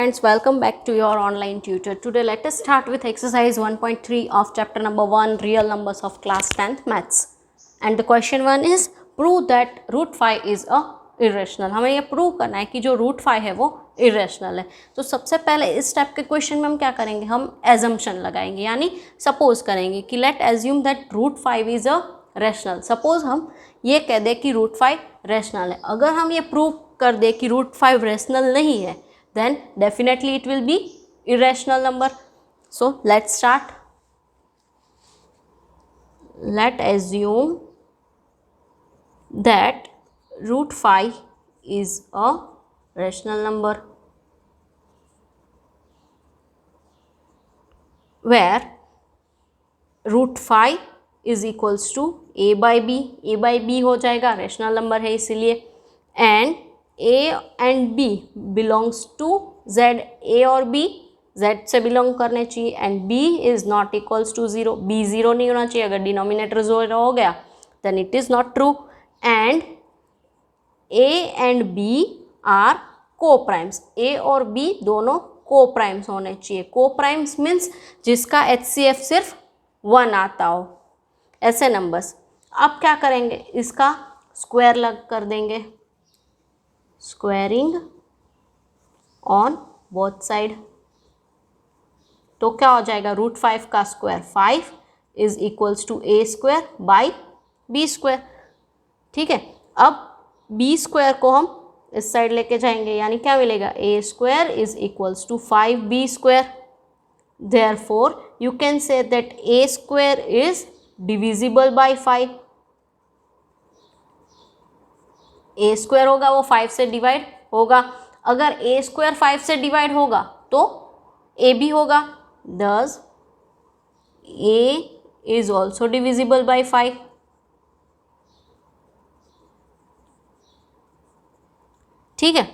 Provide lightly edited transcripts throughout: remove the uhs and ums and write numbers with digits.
Friends, welcome back to your online tutor. Today let us start with exercise 1.3 of chapter number 1, real numbers of class 10th maths. And the question 1 is prove that root 5 is a irrational. हमें ये prove करना है कि जो root 5 है वो irrational है. तो सबसे पहले इस टाइप के क्वेश्चन में हम क्या करेंगे, हम एजम्पशन लगाएंगे, यानी सपोज करेंगे कि let assume that root 5 is a rational. Suppose हम ये कह दें कि रूट 5 रैशनल है. अगर हम ये प्रूव कर दे कि रूट 5 रैशनल नहीं है, then definitely it will be irrational number. So let's start. Let assume that root 5 is a rational number where root 5 is equals to a by b. a by b हो जाएगा, rational number है इसीलिए, and a and b belongs to z. a और b z से belong करने चाहिए and b is not equals to 0. b 0 नहीं होना चाहिए. अगर डिनोमिनेटर 0 हो गया then it is not true. and a and b are co-primes. a और b दोनों co-primes होने चाहिए. co-primes means जिसका HCF सिर्फ 1 आता हो, ऐसे नंबर्स. अब क्या करेंगे, इसका स्क्वायर लग कर देंगे, स्क्वायरिंग ऑन बोथ साइड. तो क्या हो जाएगा, रूट 5 का square 5 is equals to a square by b square. ठीक है, अब बी स्क्वायर को हम इस साइड लेके जाएंगे, यानी क्या मिलेगा, A square is equals to 5b square. Therefore you can say that A square is divisible by 5. A square होगा वो 5 से डिवाइड होगा. अगर ए स्क्वायर 5 से डिवाइड होगा तो ए भी होगा. दस ए इज ऑल्सो डिविजिबल बाय 5. ठीक है,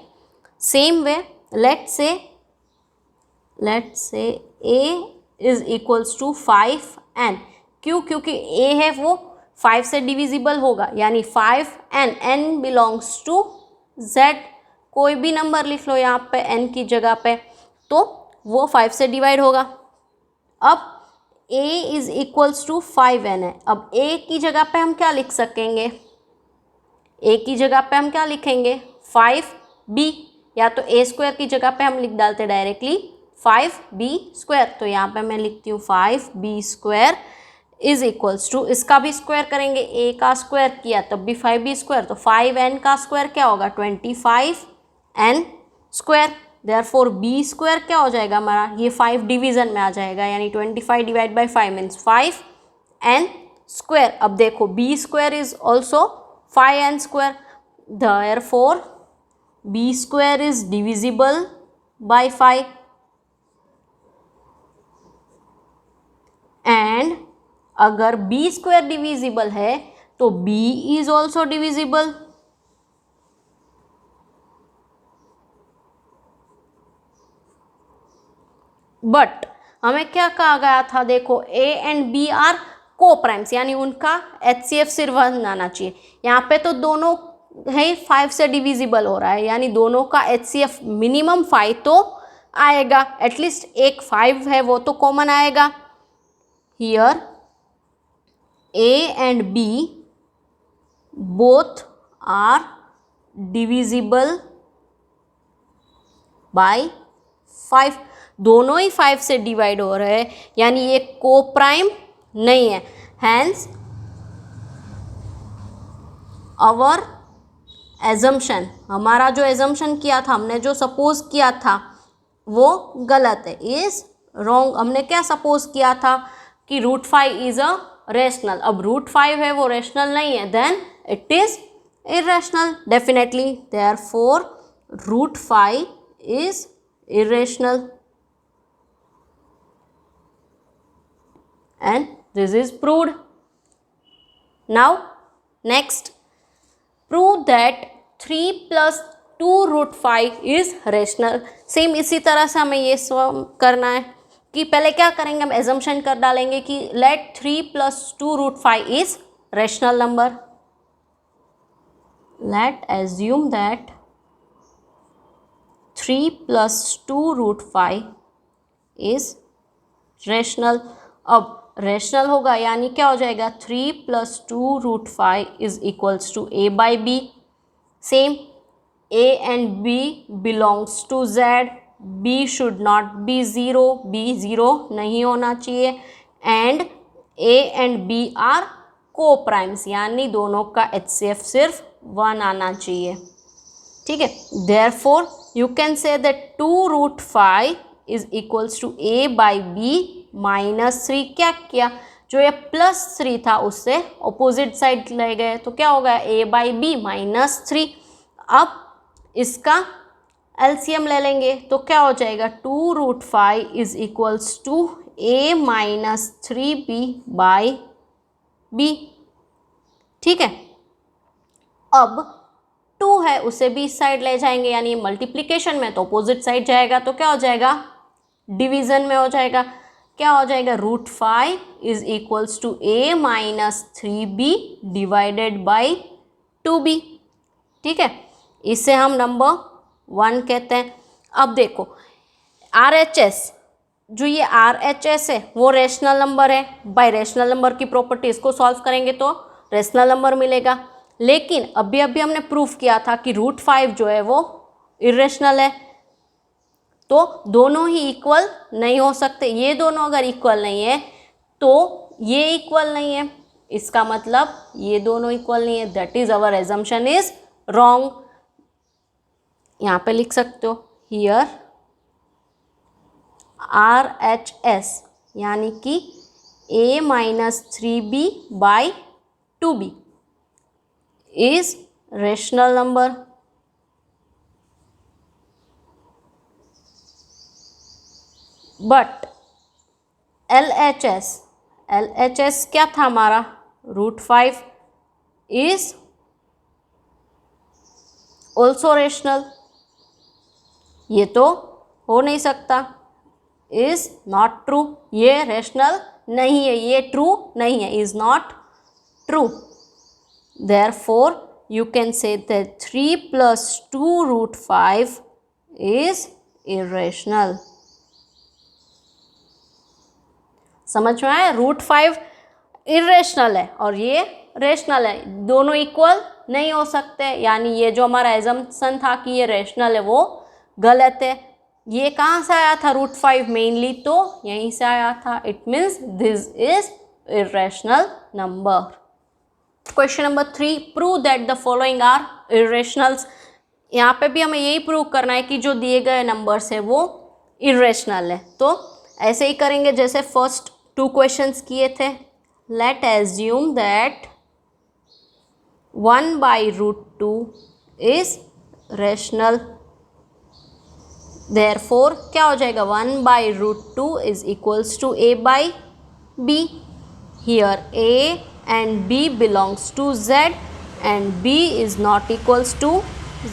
same way let's say A is equals to 5n. क्यों, क्योंकि ए है वो 5 से डिविजिबल होगा, यानी 5n. n belongs to z. कोई भी नंबर लिख लो यहाँ पे n की जगह पे, तो वो 5 से डिवाइड होगा. अब a is equals to 5n है. अब a की जगह पे हम क्या लिख सकेंगे, a की जगह पे हम क्या लिखेंगे, 5b. या तो a स्क्वायर की जगह पे हम लिख डालते डायरेक्टली 5b स्क्वायर. तो यहाँ पे मैं लिखती हूँ 5b square is equals to, इसका भी स्क्वायर करेंगे, a का स्क्वायर किया तब भी 5b स्क्वायर, तो 5n का स्क्वायर क्या होगा, 25n square. Therefore b square क्या हो जाएगा हमारा, ये 5 डिवीजन में आ जाएगा, यानी 25 divide by 5 means 5n square. अब देखो b square is also 5n square. Therefore b square is divisible by 5 and अगर b स्क्वायर डिविजिबल है तो b is also divisible. But हमें क्या कहा गया था, देखो a and b are coprimes, यानी उनका HCF सिर्फ 1 आना चाहिए. यहाँ पे तो दोनों है 5 से डिविजिबल हो रहा है, यानी दोनों का HCF मिनिमम 5 तो आएगा, एटलीस्ट एक 5 है वो तो कॉमन आएगा. Here a and b both are divisible by 5. दोनों ही 5 से डिवाइड हो रहे हैं, यानी ये को प्राइम नहीं है. हैंस आवर एजम्पशन, हमारा जो एजम्पशन किया था, हमने जो सपोज किया था वो गलत है, इज रॉन्ग. हमने क्या सपोज किया था कि रूट 5 इज अ रेशनल. अब रूट 5 है वो रेशनल नहीं है, then it is irrational definitely. Therefore root 5 is irrational and this is proved. Now next, prove that 3 plus 2 root 5 is rational. Same इसी तरह से हमें ये करना है कि पहले क्या करेंगे, हम एजम्पशन कर डालेंगे कि late 3 plus 2 root 5 is rational number. Let assume that 3 plus 2 root 5 is rational. अब रेशनल होगा यानी क्या हो जाएगा, 3 plus 2 root 5 is equals to a by b. Same, a and b belongs to z, b should not be zero, b zero नहीं होना चाहिए, and a and b are coprimes यानी दोनों का HCF सिर्फ 1 आना चाहिए। ठीक है, therefore you can say that 2 root 5 is equals to a by b minus 3। क्या किया, जो ये प्लस 3 था उससे ऑपोजिट साइड ले गए तो क्या होगा, a बाई बी माइनस 3। अब इसका एलसीएम ले लेंगे तो क्या हो जाएगा, 2 root 5 is equals to a minus 3b by b। ठीक है, अब 2 है उसे भी इस साइड ले जाएंगे यानी मल्टीप्लिकेशन में, तो अपोजिट साइड जाएगा तो क्या हो जाएगा, डिवीजन में हो जाएगा। क्या हो जाएगा, root 5 is equals to a minus 3b divided by 2b। ठीक है, इसे हम नंबर 1 कहते हैं। अब देखो RHS, जो ये RHS है वो रेशनल नंबर है। बाय रेशनल नंबर की प्रॉपर्टी इसको सॉल्व करेंगे तो रेशनल नंबर मिलेगा। लेकिन अभी हमने प्रूफ किया था कि रूट 5 जो है वो इरेशनल है, तो दोनों ही इक्वल नहीं हो सकते। ये दोनों अगर इक्वल नहीं है तो ये इक्वल नहीं है, इसका मतलब ये दोनों इक्वल नहीं है, that is our assumption is wrong. यहाँ पे लिख सकते हो हियर RHS यानी कि a minus 3b by 2b is rational number. But LHS क्या था हमारा, रूट 5 इज ऑल्सो रेशनल। ये तो हो नहीं सकता, इज नॉट ट्रू, ये रेशनल नहीं है, ये ट्रू नहीं है, is not true. Therefore you can say that 3 plus 2 root 5 is irrational। समझ में आया, रूट 5 इरेशनल है और ये रेशनल है, दोनों इक्वल नहीं हो सकते, यानी ये जो हमारा एजम्पशन था कि ये रेशनल है वो गलत है। ये कहाँ से आया था, रूट 5 मेनली तो यहीं से आया था, it means this is irrational number. Question number 3, prove that the following are irrationals. यहाँ पे भी हमें यही प्रूव करना है कि जो दिए गए नंबर्स है वो इरेशनल है। तो ऐसे ही करेंगे जैसे फर्स्ट 2 क्वेश्चंस किए थे। Let assume that 1 by root 2 is rational. Therefore क्या हो जाएगा, 1 by root 2 is equals to a by b। Here a and b belongs to z and b is not equals to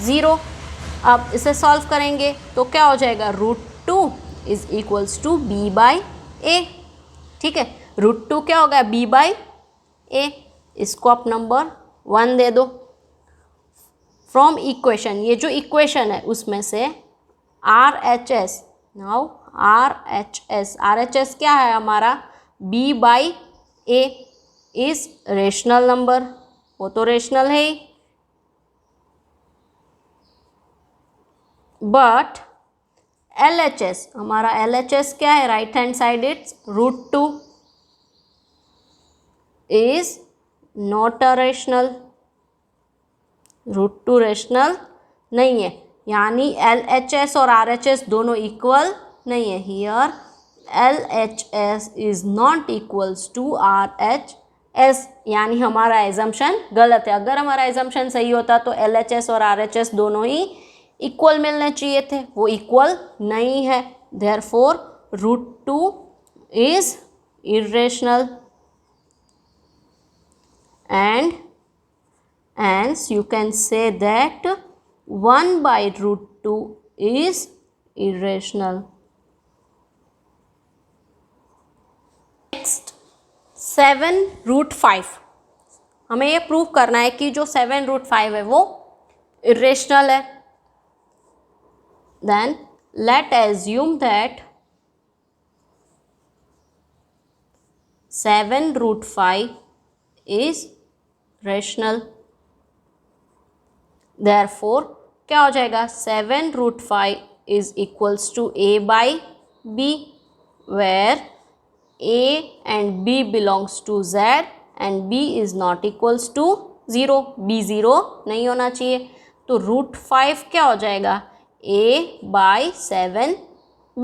0। अब इसे solve करेंगे तो क्या हो जाएगा, root 2 is equals to b by a। ठीक है, रूट 2 क्या होगा, b बाई a। इसको आप नंबर 1 दे दो। फ्रॉम इक्वेशन, ये जो इक्वेशन है उसमें से RHS, नाउ RHS क्या है हमारा, b by a is rational number, वो तो रेशनल है ही। बट LHS, हमारा LHS क्या है, right hand side it's root 2 is not a rational, root 2 rational नहीं है, यानी LHS और RHS दोनों इक्वल नहीं है। Here LHS is not equals to RHS, यानी हमारा एजम्पशन गलत है। अगर हमारा एजम्पशन सही होता तो LHS और RHS दोनों ही इक्वल मिलने चाहिए थे, वो इक्वल नहीं है। Therefore root 2 is irrational and hence you can say that 1 by root 2 is irrational। Next 7 root 5, हमें ये प्रूव करना है कि जो 7 रूट 5 है वो इरेशनल है। then let assume that 7 root 5 is rational. Therefore क्या हो जाएगा, 7 root 5 is equals to a by b, where a and b belongs to z and b is not equals to 0. b 0 नहीं होना चाहिए, तो रूट 5 क्या हो जाएगा, a by 7b.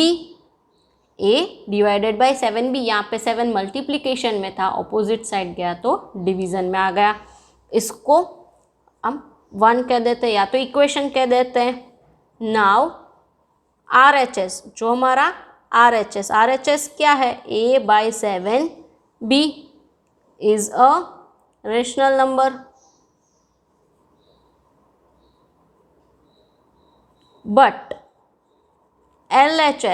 a divided by 7b, यहाँ पे 7 मल्टीप्लीकेशन में था, ऑपोजिट साइड गया तो डिवीज़न में आ गया. इसको हम 1 कह देते हैं या तो इक्वेशन कह देते हैं. नाउ आर एच एस, जो हमारा आर एच एस क्या है, a by 7b is a rational number. But L H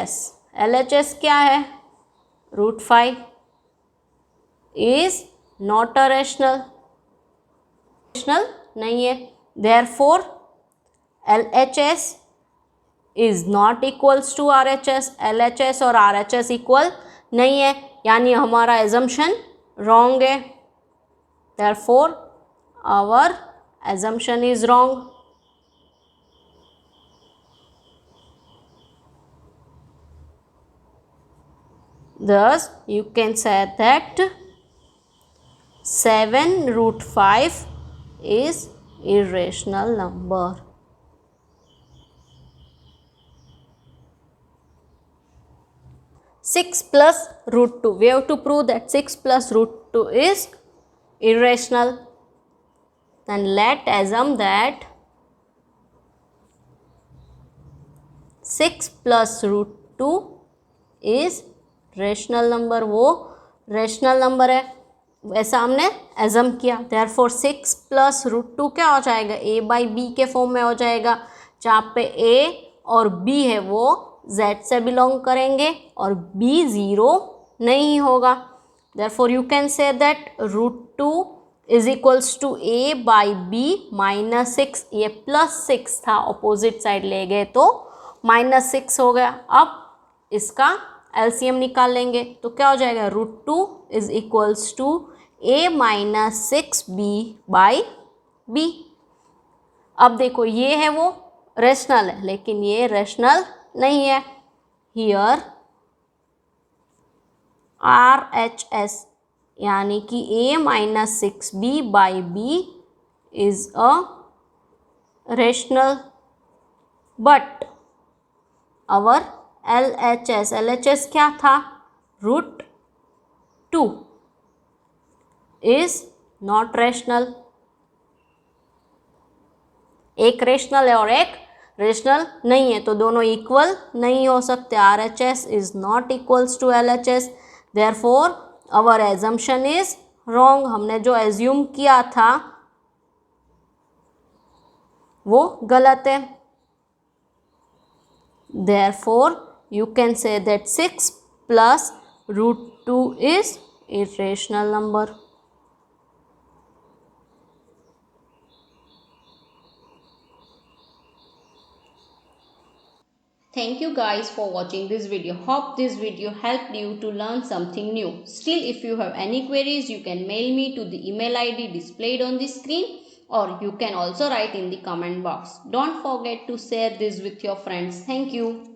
S क्या है, root 5 is not a rational नहीं है. Therefore L H S is not equals to R H S. L H S और R H S equal नहीं है, यानी हमारा assumption wrong है. Therefore our assumption is wrong. Thus, you can say that 7 root 5 is irrational number. Six plus root 2. We have to prove that 6 plus root 2 is irrational. Then let assume that 6 plus root 2 is rational number. वो rational number है, वैसा हमने एजम किया. Therefore 6 plus root 2 क्या हो जाएगा, a by B के form में हो जाएगा, जहाँ पे a और b है वो z से बिलोंग करेंगे और b 0 नहीं होगा. Therefore you can say that root 2 is equals to a by b minus 6. ये प्लस 6 था, अपोजिट साइड ले गए तो माइनस 6 हो गया. अब इसका एलसीएम निकाल लेंगे तो क्या हो जाएगा, root 2 is equals to a minus 6b by b. अब देखो ये है वो रेशनल है, लेकिन ये रेशनल नहीं है. हियर आर एच एस यानी कि a minus 6b by b is a rational. But our L H S क्या था, रूट 2 इज नॉट रेशनल. एक रेशनल है और एक रेशनल नहीं है, तो दोनों इक्वल नहीं हो सकते. R H S is not equals to L H S. Therefore our assumption is wrong. हमने जो एज्यूम किया था वो गलत है. Therefore, you can say that 6 plus root 2 is irrational number. Thank you guys for watching this video. Hope this video helped you to learn something new. Still, if you have any queries, you can mail me to the email ID displayed on the screen, or you can also write in the comment box. Don't forget to share this with your friends. Thank you.